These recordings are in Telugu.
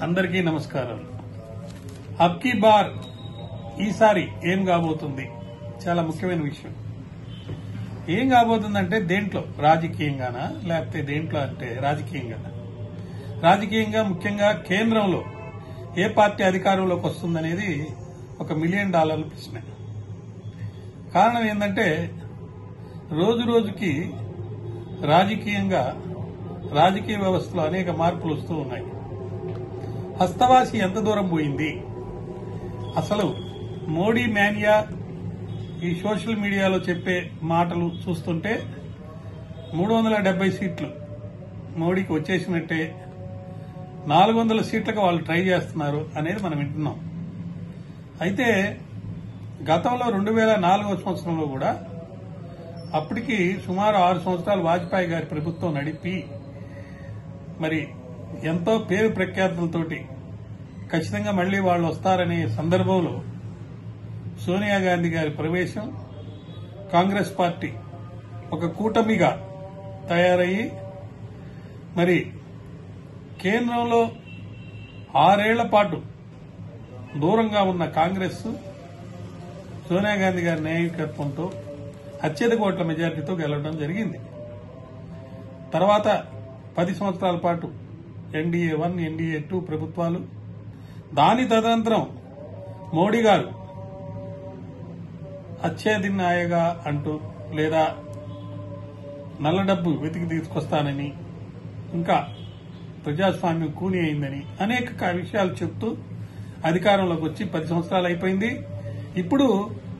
అందరికీ నమస్కారం. అబ్కీ బార్ ఈసారి ఏం కాబోతుంది? చాలా ముఖ్యమైన విషయం. ఏం కాబోతుందంటే దేంట్లో, రాజకీయంగానా లేకపోతే దేంట్లో అంటే రాజకీయంగా ముఖ్యంగా కేంద్రంలో ఏ పార్టీ అధికారంలోకి వస్తుందనేది ఒక $1 మిలియన్ ప్రశ్న. కారణం ఏంటంటే రోజు రోజుకి రాజకీయ వ్యవస్థలో అనేక మార్పులు వస్తూ ఉన్నాయి. హస్తవాసి ఎంత దూరం పోయింది? అసలు మోడీ మేనియా ఈ సోషల్ మీడియాలో చెప్పే మాటలు చూస్తుంటే 370 సీట్లు మోడీకి వచ్చేసినట్టే, 400 సీట్లకు వాళ్ళు ట్రై చేస్తున్నారు అనేది మనం వింటున్నాం. అయితే గతంలో 2004వ సంవత్సరంలో కూడా అప్పటికి సుమారు 6 సంవత్సరాలు వాజ్పేయి గారి ప్రభుత్వం నడిపి మరి ఎంతో పేరు ప్రఖ్యాతులతోటి ఖచ్చితంగా మళ్లీ వాళ్ళు వస్తారనే సందర్భంలో సోనియా గాంధీ గారి ప్రవేశం, కాంగ్రెస్ పార్టీ ఒక కూటమిగా తయారయ్యి మరి కేంద్రంలో 6 ఏళ్ల పాటు దూరంగా ఉన్న కాంగ్రెస్ సోనియా గాంధీ గారి నాయకత్వంతో అత్యధిక ఓట్ల మెజార్టీతో గెలవడం జరిగింది. తర్వాత 10 సంవత్సరాల పాటు ఎన్డీఏ 1, ఎన్డీఏ 2 ప్రభుత్వాలు, దాని తదనంతరం మోడీ గారు అత్యధినాయగా అంటూ లేదా నల్ల డబ్బు వెతికి తీసుకొస్తానని, ఇంకా ప్రజాస్వామ్యం కూని అయిందని అనేక విషయాలు చెప్తూ అధికారంలోకి వచ్చి 10 సంవత్సరాలు అయిపోయింది. ఇప్పుడు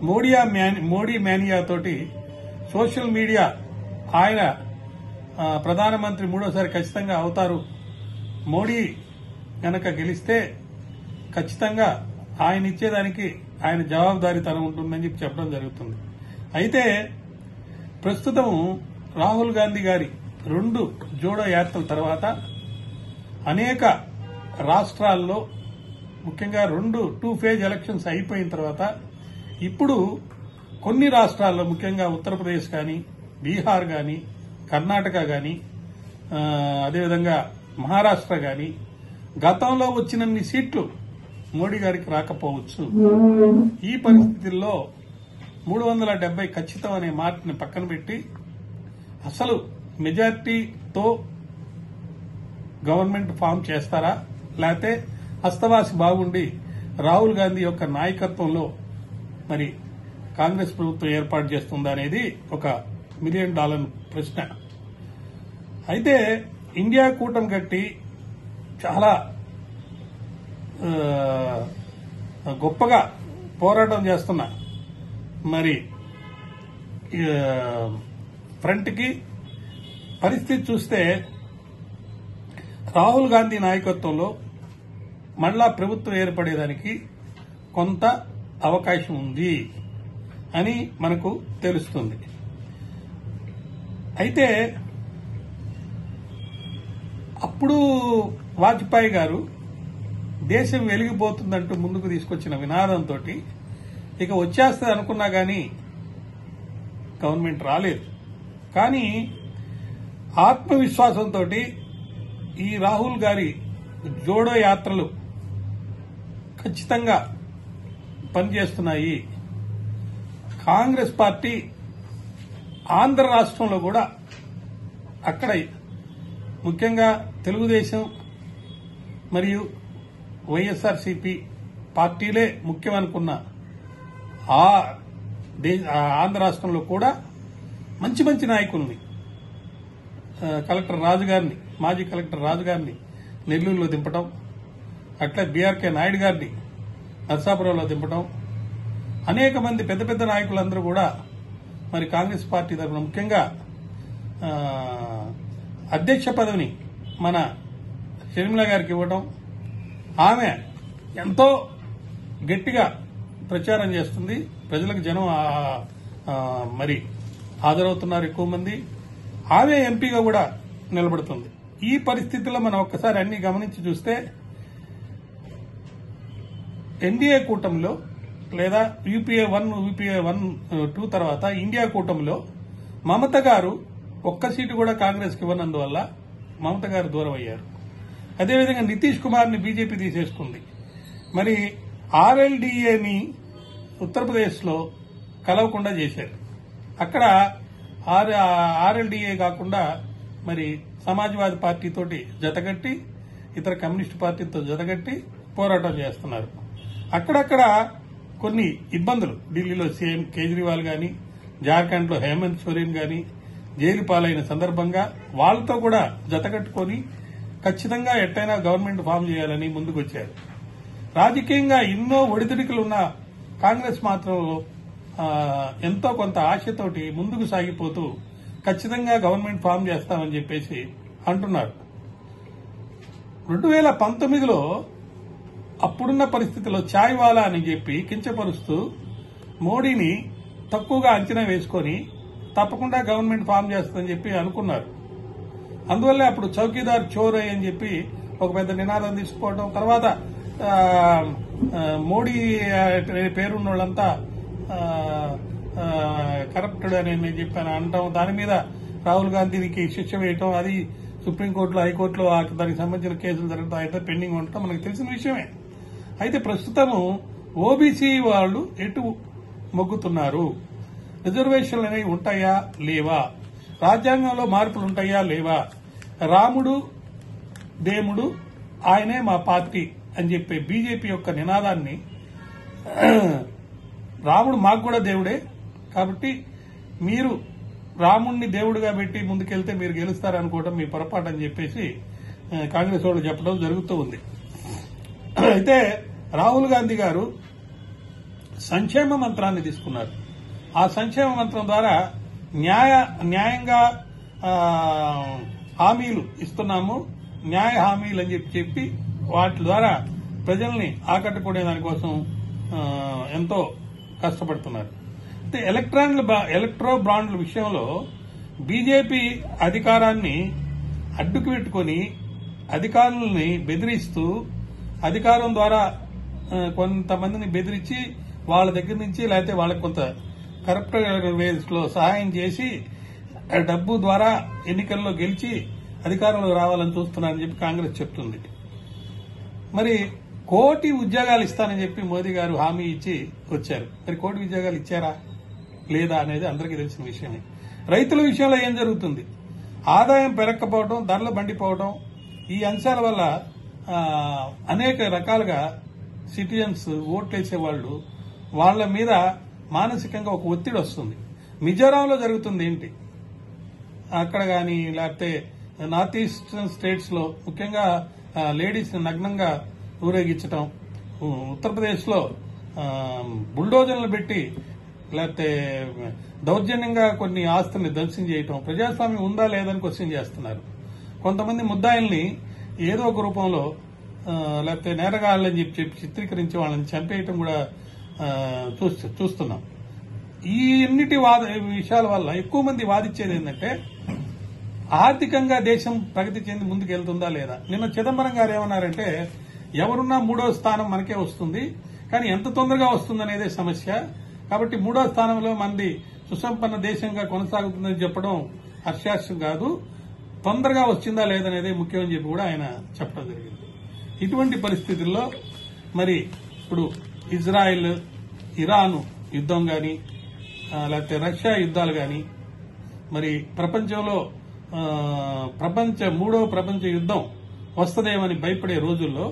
మోడీ మేనియా తోటి సోషల్ మీడియా ఆయన ప్రధానమంత్రి మూడోసారి ఖచ్చితంగా అవుతారు, మోడీ గనక గెలిస్తే ఖచ్చితంగా ఆయన ఇచ్చేదానికి ఆయన జవాబుదారీతనం ఉంటుందని చెప్పడం జరుగుతుంది. అయితే ప్రస్తుతం రాహుల్ గాంధీ గారి 2 జోడో యాత్రల తర్వాత అనేక రాష్ట్రాల్లో ముఖ్యంగా 2 ఫేజ్ ఎలక్షన్స్ అయిపోయిన తర్వాత ఇప్పుడు కొన్ని రాష్ట్రాల్లో ముఖ్యంగా ఉత్తరప్రదేశ్ కానీ, బీహార్ కానీ, కర్ణాటక కానీ, అదేవిధంగా మహారాష్ట్ర కానీ గతంలో వచ్చినన్ని సీట్లు మోడీ గారికి రాకపోవచ్చు. ఈ పరిస్థితుల్లో 370 ఖచ్చితం అనే మాటని పక్కన పెట్టి అసలు మెజార్టీతో గవర్నమెంట్ ఫామ్ చేస్తారా, లేకపోతే హస్తవాసి బాగుండి రాహుల్ గాంధీ యొక్క నాయకత్వంలో మరి కాంగ్రెస్ ప్రభుత్వం ఏర్పాటు చేస్తుందా అనేది ఒక $1 మిలియన్ ప్రశ్న. అయితే ఇండియా కూటమి కట్టి చాలా గొప్పగా పోరాటం చేస్తున్న మరి ఫ్రంట్ కి పరిస్థితి చూస్తే రాహుల్ గాంధీ నాయకత్వంలో మళ్ళా ప్రభుత్వం ఏర్పడేదానికి కొంత అవకాశం ఉంది అని మనకు తెలుస్తుంది. అయితే అప్పుడు వాజ్పేయి గారు దేశం వెలిగిపోతుందంటూ ముందుకు తీసుకొచ్చిన వినాదంతో ఇక వచ్చేస్తుంది అనుకున్నా గానీ గవర్నమెంట్ రాలేదు. కానీ ఆత్మవిశ్వాసంతో ఈ రాహుల్ గారి జోడో యాత్రలు ఖచ్చితంగా పనిచేస్తున్నాయి. కాంగ్రెస్ పార్టీ ఆంధ్ర రాష్ట్రంలో కూడా అక్కడ ముఖ్యంగా తెలుగుదేశం మరియు వైఎస్ఆర్సీపీ పార్టీలే ముఖ్యమనుకున్న ఆంధ్ర రాష్ట్రంలో కూడా మంచి మంచి నాయకుల్ని, మాజీ కలెక్టర్ రాజు గారిని నెల్లూరులో దింపడం, అట్లా బీఆర్కే నాయుడు గారిని నర్సాపురంలో దింపడం, అనేక మంది పెద్ద పెద్ద నాయకులందరూ కూడా మరి కాంగ్రెస్ పార్టీ తరఫున ముఖ్యంగా అధ్యక్ష పదవిని మన షర్మిల గారికి ఇవ్వడం, ఆమె ఎంతో గట్టిగా ప్రచారం చేస్తుంది, ప్రజలకు జనం మరి హాజరవుతున్నారు ఎక్కువ మంది, ఆమె ఎంపీగా కూడా నిలబడుతుంది. ఈ పరిస్థితుల్లో మనం ఒక్కసారి అన్ని గమనించి చూస్తే ఎన్డీఏ కూటమిలో లేదా యూపీఏ 1, 2 తర్వాత ఇండియా కూటమిలో మమత గారు ఒక్క సీటు కూడా కాంగ్రెస్ కి ఇవ్వనందువల్ల మమత గారు దూరం అయ్యారు. అదేవిధంగా నితీష్ కుమార్ని బీజేపీ తీసేసుకుంది. మరి ఆర్ఎల్డీఏని ఉత్తరప్రదేశ్లో కలవకుండా చేశారు. అక్కడ ఆర్ఎల్డీఏ కాకుండా మరి సమాజ్వాదీ పార్టీతోటి జతగట్టి ఇతర కమ్యూనిస్టు పార్టీతో జతగట్టి పోరాటం చేస్తున్నారు. అక్కడక్కడ కొన్ని ఇబ్బందులు, ఢిల్లీలో సీఎం కేజ్రీవాల్ గాని, జార్ఖండ్లో హేమంత్ సోరెన్ గాని జైలు పాలైన సందర్భంగా వాళ్ళతో కూడా జతకట్టుకుని ఖచ్చితంగా ఎట్టైనా గవర్నమెంట్ ఫామ్ చేయాలని ముందుకొచ్చారు. రాజకీయంగా ఎన్నో ఒడిదుడికలున్న కాంగ్రెస్ మాత్రం ఎంతో కొంత ఆశతోటి ముందుకు సాగిపోతూ ఖచ్చితంగా గవర్నమెంట్ ఫామ్ చేస్తామని చెప్పేసి అంటున్నారు. 2019లో అప్పుడున్న పరిస్థితిలో ఛాయ్ వాలా అని చెప్పి కించపరుస్తూ మోడీని తక్కువగా అంచనా వేసుకొని తప్పకుండా గవర్నమెంట్ ఫామ్ చేస్తుందని చెప్పి అనుకున్నారు. అందువల్లే అప్పుడు చౌకీదార్ చోర్ అని చెప్పి ఒక పెద్ద నినాదం తీసుకోవడం, తర్వాత మోడీ పేరున్న వాళ్ళంతా కరప్టెడ్ అని నేను చెప్పాను అంటాం. దాని మీద రాహుల్ గాంధీకి శిక్ష వేయటం, అది సుప్రీంకోర్టులో హైకోర్టులో దానికి సంబంధించిన కేసులు జరుగుతాయి, అయితే పెండింగ్ ఉండటం మనకు తెలిసిన విషయమే. అయితే ప్రస్తుతము ఓబీసీ వాళ్ళు ఎటు మొగ్గుతున్నారు? రిజర్వేషన్లు అనేవి ఉంటాయా లేవా? రాజ్యాంగంలో మార్పులు ఉంటాయా లేవా? రాముడు దేవుడు ఆయనే మా పార్టీ అని చెప్పే బీజేపీ యొక్క నినాదాన్ని, రాముడు మాకు కూడా దేవుడే కాబట్టి మీరు రాముణ్ణి దేవుడిగా పెట్టి ముందుకెళ్తే మీరు గెలుస్తారనుకోవడం మీ పొరపాటు అని చెప్పేసి కాంగ్రెస్ వాళ్ళు చెప్పడం జరుగుతూ ఉంది. అయితే రాహుల్ గాంధీ గారు సంక్షేమ మంత్రాన్ని తీసుకున్నారు. ఆ సంక్షేమ మంత్రం ద్వారా న్యాయంగా హామీలు ఇస్తున్నాము, న్యాయ హామీలు అని చెప్పి వాటి ద్వారా ప్రజల్ని ఆకట్టుకునే దానికోసం ఎంతో కష్టపడుతున్నారు. అయితే ఎలక్ట్రో బాండ్ల విషయంలో బీజేపీ అధికారాన్ని అడ్డుకు పెట్టుకుని అధికారులని బెదిరిస్తూ, అధికారం ద్వారా కొంతమందిని బెదిరించి వాళ్ళ దగ్గర నుంచి లేకపోతే వాళ్ళకి కొంత కరప్ట్ వేస్ లో సహాయం చేసి డబ్బు ద్వారా ఎన్నికల్లో గెలిచి అధికారంలో రావాలని చూస్తున్నారని చెప్పి కాంగ్రెస్ చెప్తుంది. మరి 1 కోటి ఉద్యోగాలు ఇస్తానని చెప్పి మోదీ గారు హామీ ఇచ్చి వచ్చారు. మరి 1 కోటి ఉద్యోగాలు ఇచ్చారా లేదా అనేది అందరికీ తెలిసిన విషయమే. రైతుల విషయంలో ఏం జరుగుతుంది? ఆదాయం పెరగకపోవడం, ధరలు బండిపోవడం, ఈ అంశాల వల్ల అనేక రకాలుగా సిటిజన్స్ ఓట్లేసే వాళ్ళు వాళ్ల మీద మానసికంగా ఒక ఒత్తిడి వస్తుంది. మిజోరాంలో జరుగుతుంది ఏంటి? అక్కడ గాని లేకపోతే నార్త్ ఈస్టర్న్ స్టేట్స్ లో ముఖ్యంగా లేడీస్ నగ్నంగా ఊరేగించడం, ఉత్తరప్రదేశ్ లో బుల్డోజర్లు పెట్టి లేకపోతే దౌర్జన్యంగా కొన్ని ఆస్తుల్ని ధ్వంసం చేయటం, ప్రజాస్వామ్యం ఉందా లేదని క్వశ్చన్ చేస్తున్నారు. కొంతమంది ముద్దాయిల్ని ఏదో ఒక రూపంలో లేకపోతే నేరగాళ్ళని చెప్పి చిత్రీకరించి వాళ్ళని చంపేయటం కూడా చూస్తున్నాం. ఈ అన్నిటి విషయాల వల్ల ఎక్కువ మంది వాదించేది ఏంటంటే ఆర్థికంగా దేశం ప్రగతి చెంది ముందుకు వెళ్తుందా లేదా. నిన్న చిదంబరం గారు ఏమన్నారంటే ఎవరున్నా 3వ స్థానం మనకే వస్తుంది, కానీ ఎంత తొందరగా వస్తుందనేదే సమస్య. కాబట్టి 3వ స్థానంలో మంది సుసంపన్న దేశంగా కొనసాగుతుందని చెప్పడం హర్షాస్యం కాదు, తొందరగా వచ్చిందా లేదనేదే ముఖ్యమని చెప్పి కూడా ఆయన చెప్పడం జరిగింది. ఇటువంటి పరిస్థితుల్లో మరి ఇప్పుడు ఇజ్రాయెల్ ఇరాన్ యుద్దం గాని లేకపోతే రష్యా యుద్దాలు గాని, మరి ప్రపంచంలో 3వ ప్రపంచ యుద్దం వస్తదేమని భయపడే రోజుల్లో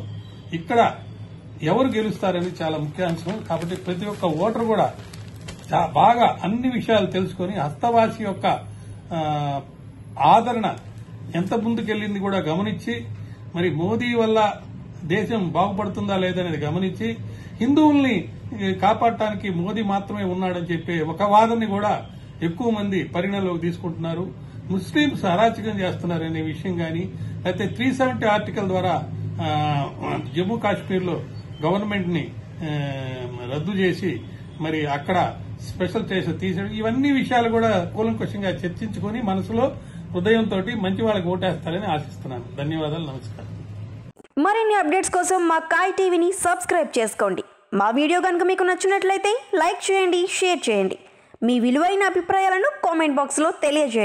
ఇక్కడ ఎవరు గెలుస్తారని చాలా ముఖ్యాంశం. కాబట్టి ప్రతి ఒక్క ఓటర్ కూడా బాగా అన్ని విషయాలు తెలుసుకుని హస్తవాసి యొక్క ఆదరణ ఎంత ముందుకెళ్లింది కూడా గమనించి, మరి మోదీ వల్ల దేశం బాగుపడుతుందా లేదనేది గమనించి, హిందువుల్ని కాపాడటానికి మోదీ మాత్రమే ఉన్నాడని చెప్పే ఒక వాదనని కూడా ఎక్కువ మంది పరిగణలోకి తీసుకుంటున్నారు. ముస్లింస్ అరాచకం చేస్తున్నారనే విషయం గాని, లేకపోతే 370 ఆర్టికల్ ద్వారా జమ్మూ కాశ్మీర్ లో గవర్నమెంట్ ని రద్దు చేసి మరి అక్కడ స్పెషల్ స్టేషన్ తీసేయడం, ఇవన్నీ విషయాలు కూడా కూలంకషంగా చర్చించుకుని మనసులో హృదయంతో మంచి వాళ్ళకి ఓటేస్తారని ఆశిస్తున్నాను. ధన్యవాదాలు, నమస్కారం. మరిన్ని అప్డేట్స్ కోసం మా కాయ్ టీవీని సబ్స్క్రైబ్ చేసుకోండి. మా వీడియో కనుక మీకు నచ్చినట్లయితే లైక్ చేయండి, షేర్ చేయండి. మీ విలువైన అభిప్రాయాలను కామెంట్ బాక్స్లో తెలియజేయండి.